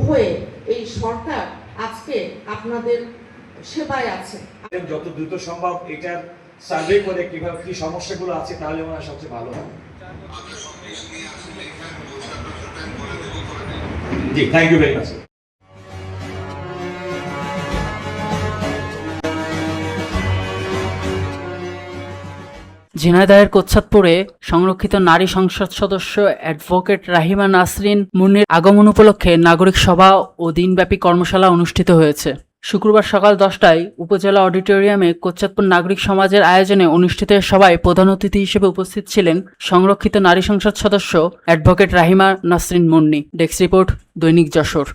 হয়ে এই সরকার আজকে আপনাদের সেবায় আছে। যত দ্রুত সম্ভব এটার সার্ভে করে কিভাবে কি সমস্যাগুলো আছে তাহলে মনে হয় সবচেয়ে ভালো হবে। জি, থ্যাংক ইউ ভেরি মাচ। ঝিনাইদহের কোচ্ছাদপুরে সংরক্ষিত নারী সংসদ সদস্য অ্যাডভোকেট রাহিমা নাসরিন মুন্নির আগমন উপলক্ষে নাগরিক সভা ও দিনব্যাপী কর্মশালা অনুষ্ঠিত হয়েছে। শুক্রবার সকাল 10টায় উপজেলা অডিটোরিয়ামে কোচ্ছাদপুর নাগরিক সমাজের আয়োজনে অনুষ্ঠিত সভায় প্রধান অতিথি হিসেবে উপস্থিত ছিলেন সংরক্ষিত নারী সংসদ সদস্য advocate Rahima Nasrin Munni. Desk report, দৈনিক যশোর।